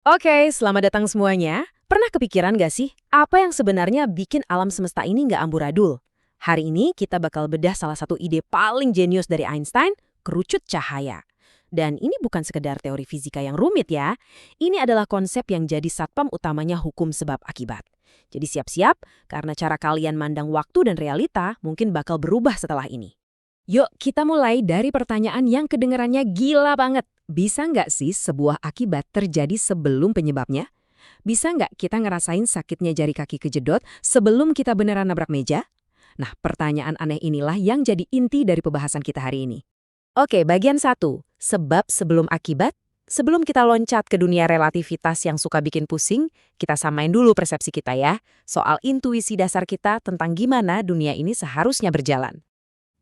Oke, selamat datang semuanya. Pernah kepikiran gak sih, apa yang sebenarnya bikin alam semesta ini nggak amburadul? Hari ini kita bakal bedah salah satu ide paling jenius dari Einstein, kerucut cahaya. Dan ini bukan sekedar teori fisika yang rumit ya. Ini adalah konsep yang jadi satpam utamanya hukum sebab akibat. Jadi siap-siap, karena cara kalian mandang waktu dan realita mungkin bakal berubah setelah ini. Yuk, kita mulai dari pertanyaan yang kedengarannya gila banget. Bisa nggak sih sebuah akibat terjadi sebelum penyebabnya? Bisa nggak kita ngerasain sakitnya jari kaki kejedot sebelum kita beneran nabrak meja? Nah, pertanyaan aneh inilah yang jadi inti dari pembahasan kita hari ini. Oke, bagian satu. Sebab sebelum akibat. Sebelum kita loncat ke dunia relativitas yang suka bikin pusing, kita samain dulu persepsi kita ya, soal intuisi dasar kita tentang gimana dunia ini seharusnya berjalan.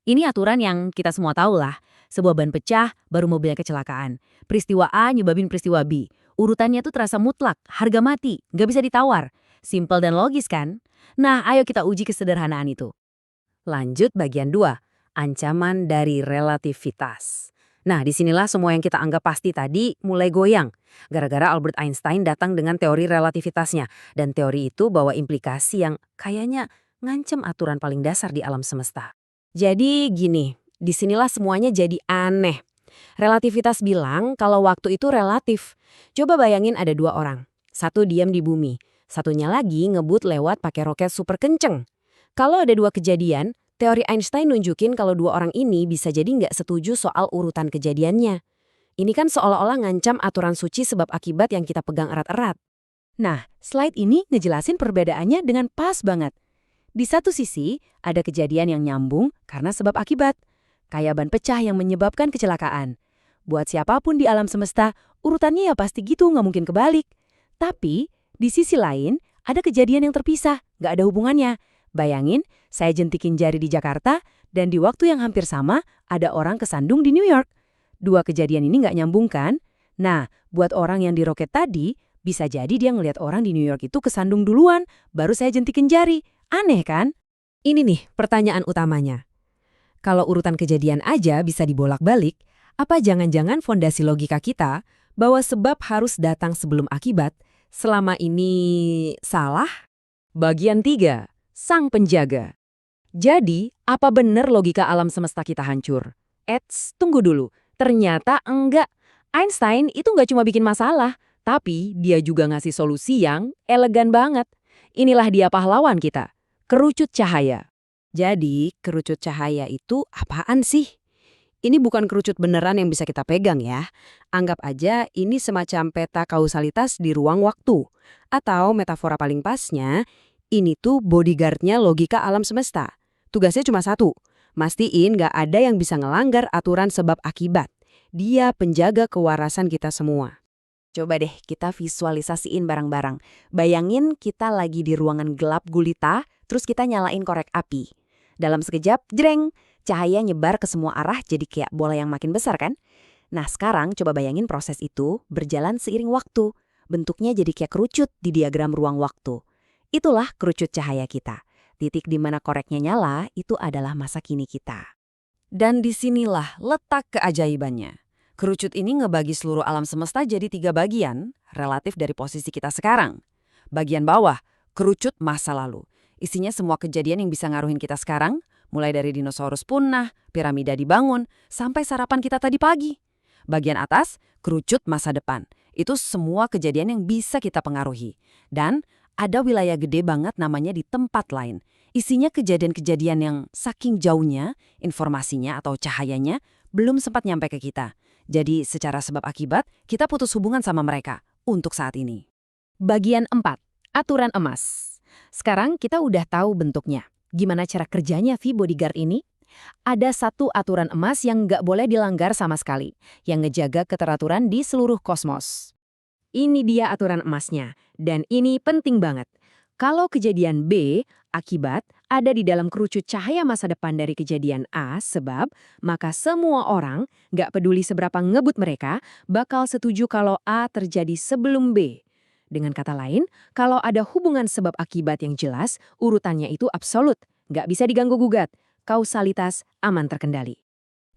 Ini aturan yang kita semua tahu lah. Sebuah ban pecah, baru mobilnya kecelakaan. Peristiwa A nyebabin peristiwa B. Urutannya tuh terasa mutlak, harga mati, nggak bisa ditawar. Simpel dan logis kan? Nah, ayo kita uji kesederhanaan itu. Lanjut bagian 2, ancaman dari relativitas. Nah, disinilah semua yang kita anggap pasti tadi mulai goyang. Gara-gara Albert Einstein datang dengan teori relativitasnya. Dan teori itu bawa implikasi yang kayaknya ngancem aturan paling dasar di alam semesta. Jadi gini, disinilah semuanya jadi aneh. Relativitas bilang kalau waktu itu relatif. Coba bayangin ada dua orang. Satu diam di bumi, satunya lagi ngebut lewat pakai roket super kenceng. Kalau ada dua kejadian, teori Einstein nunjukin kalau dua orang ini bisa jadi nggak setuju soal urutan kejadiannya. Ini kan seolah-olah ngancam aturan suci sebab akibat yang kita pegang erat-erat. Nah, slide ini ngejelasin perbedaannya dengan pas banget. Di satu sisi, ada kejadian yang nyambung karena sebab akibat. Kayak ban pecah yang menyebabkan kecelakaan. Buat siapapun di alam semesta, urutannya ya pasti gitu, nggak mungkin kebalik. Tapi, di sisi lain, ada kejadian yang terpisah, nggak ada hubungannya. Bayangin, saya jentikin jari di Jakarta, dan di waktu yang hampir sama, ada orang kesandung di New York. Dua kejadian ini nggak nyambung kan? Nah, buat orang yang di roket tadi, bisa jadi dia ngelihat orang di New York itu kesandung duluan, baru saya jentikin jari. Aneh kan? Ini nih pertanyaan utamanya. Kalau urutan kejadian aja bisa dibolak-balik, apa jangan-jangan fondasi logika kita bahwa sebab harus datang sebelum akibat selama ini salah? Bagian 3, sang penjaga. Jadi, apa benar logika alam semesta kita hancur? Eits, tunggu dulu. Ternyata enggak. Einstein itu nggak cuma bikin masalah, tapi dia juga ngasih solusi yang elegan banget. Inilah dia pahlawan kita. Kerucut cahaya. Jadi, kerucut cahaya itu apaan sih? Ini bukan kerucut beneran yang bisa kita pegang ya. Anggap aja ini semacam peta kausalitas di ruang waktu. Atau metafora paling pasnya, ini tuh bodyguardnya logika alam semesta. Tugasnya cuma satu, mastiin nggak ada yang bisa ngelanggar aturan sebab akibat. Dia penjaga kewarasan kita semua. Coba deh kita visualisasiin barang-barang. Bayangin kita lagi di ruangan gelap gulita, terus kita nyalain korek api. Dalam sekejap, jreng, cahaya nyebar ke semua arah jadi kayak bola yang makin besar kan? Nah sekarang coba bayangin proses itu berjalan seiring waktu. Bentuknya jadi kayak kerucut di diagram ruang waktu. Itulah kerucut cahaya kita. Titik di mana koreknya nyala itu adalah masa kini kita. Dan disinilah letak keajaibannya. Kerucut ini ngebagi seluruh alam semesta jadi 3 bagian, relatif dari posisi kita sekarang. Bagian bawah, kerucut masa lalu. Isinya semua kejadian yang bisa ngaruhin kita sekarang, mulai dari dinosaurus punah, piramida dibangun, sampai sarapan kita tadi pagi. Bagian atas, kerucut masa depan. Itu semua kejadian yang bisa kita pengaruhi. Dan ada wilayah gede banget namanya di tempat lain. Isinya kejadian-kejadian yang saking jauhnya, informasinya atau cahayanya belum sempat nyampe ke kita. Jadi secara sebab akibat, kita putus hubungan sama mereka untuk saat ini. Bagian 4, aturan emas. Sekarang kita udah tahu bentuknya. Gimana cara kerjanya V-Bodyguard ini? Ada satu aturan emas yang nggak boleh dilanggar sama sekali, yang ngejaga keteraturan di seluruh kosmos. Ini dia aturan emasnya, dan ini penting banget. Kalau kejadian B, akibat, ada di dalam kerucut cahaya masa depan dari kejadian A, sebab, maka semua orang, nggak peduli seberapa ngebut mereka, bakal setuju kalau A terjadi sebelum B. Dengan kata lain, kalau ada hubungan sebab akibat yang jelas, urutannya itu absolut, nggak bisa diganggu-gugat, kausalitas aman terkendali.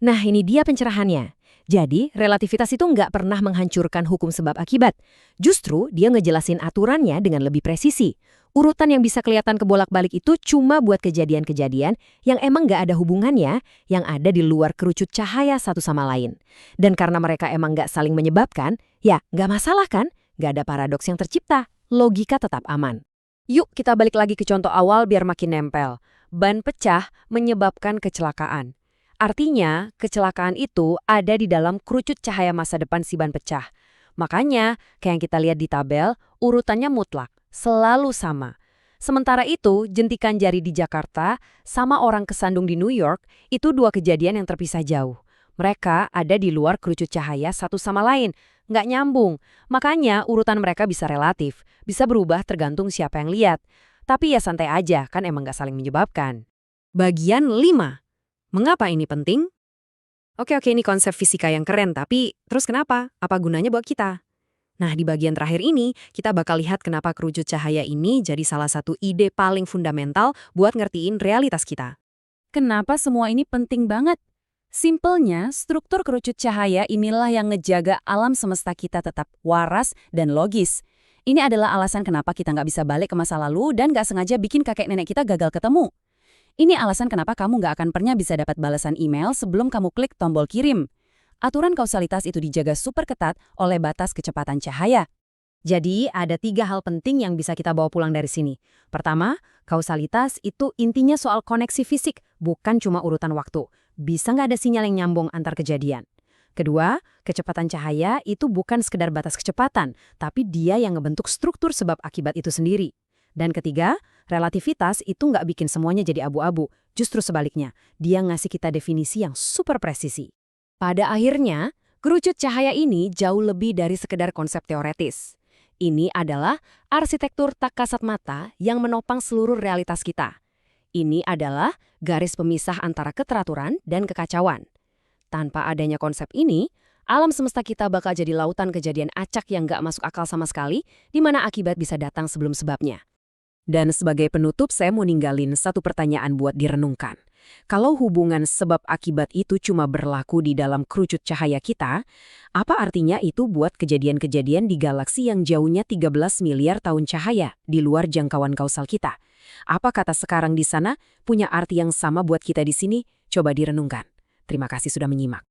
Nah ini dia pencerahannya. Jadi, relativitas itu nggak pernah menghancurkan hukum sebab akibat. Justru, dia ngejelasin aturannya dengan lebih presisi. Urutan yang bisa kelihatan kebolak-balik itu cuma buat kejadian-kejadian yang emang nggak ada hubungannya, yang ada di luar kerucut cahaya satu sama lain. Dan karena mereka emang nggak saling menyebabkan, ya nggak masalah kan? Nggak ada paradoks yang tercipta. Logika tetap aman. Yuk kita balik lagi ke contoh awal biar makin nempel. Ban pecah menyebabkan kecelakaan. Artinya, kecelakaan itu ada di dalam kerucut cahaya masa depan si ban pecah. Makanya, kayak yang kita lihat di tabel, urutannya mutlak, selalu sama. Sementara itu, jentikan jari di Jakarta sama orang kesandung di New York itu dua kejadian yang terpisah jauh. Mereka ada di luar kerucut cahaya satu sama lain, nggak nyambung. Makanya, urutan mereka bisa relatif, bisa berubah tergantung siapa yang lihat. Tapi ya santai aja, kan emang nggak saling menyebabkan. Bagian 5. Mengapa ini penting? Oke, ini konsep fisika yang keren, tapi terus kenapa? Apa gunanya buat kita? Nah, di bagian terakhir ini, kita bakal lihat kenapa kerucut cahaya ini jadi salah satu ide paling fundamental buat ngertiin realitas kita. Kenapa semua ini penting banget? Simpelnya, struktur kerucut cahaya inilah yang ngejaga alam semesta kita tetap waras dan logis. Ini adalah alasan kenapa kita nggak bisa balik ke masa lalu dan nggak sengaja bikin kakek nenek kita gagal ketemu. Ini alasan kenapa kamu nggak akan pernah bisa dapat balasan email sebelum kamu klik tombol kirim. Aturan kausalitas itu dijaga super ketat oleh batas kecepatan cahaya. Jadi, ada 3 hal penting yang bisa kita bawa pulang dari sini. Pertama, kausalitas itu intinya soal koneksi fisik, bukan cuma urutan waktu. Bisa nggak ada sinyal yang nyambung antar kejadian. Kedua, kecepatan cahaya itu bukan sekedar batas kecepatan, tapi dia yang ngebentuk struktur sebab akibat itu sendiri. Dan ketiga, relativitas itu nggak bikin semuanya jadi abu-abu. Justru sebaliknya, dia ngasih kita definisi yang super presisi. Pada akhirnya, kerucut cahaya ini jauh lebih dari sekedar konsep teoretis. Ini adalah arsitektur tak kasat mata yang menopang seluruh realitas kita. Ini adalah garis pemisah antara keteraturan dan kekacauan. Tanpa adanya konsep ini, alam semesta kita bakal jadi lautan kejadian acak yang nggak masuk akal sama sekali, di mana akibat bisa datang sebelum sebabnya. Dan sebagai penutup, saya mau ninggalin satu pertanyaan buat direnungkan. Kalau hubungan sebab akibat itu cuma berlaku di dalam kerucut cahaya kita, apa artinya itu buat kejadian-kejadian di galaksi yang jauhnya 13 miliar tahun cahaya di luar jangkauan kausal kita? Apa kata sekarang di sana punya arti yang sama buat kita di sini? Coba direnungkan. Terima kasih sudah menyimak.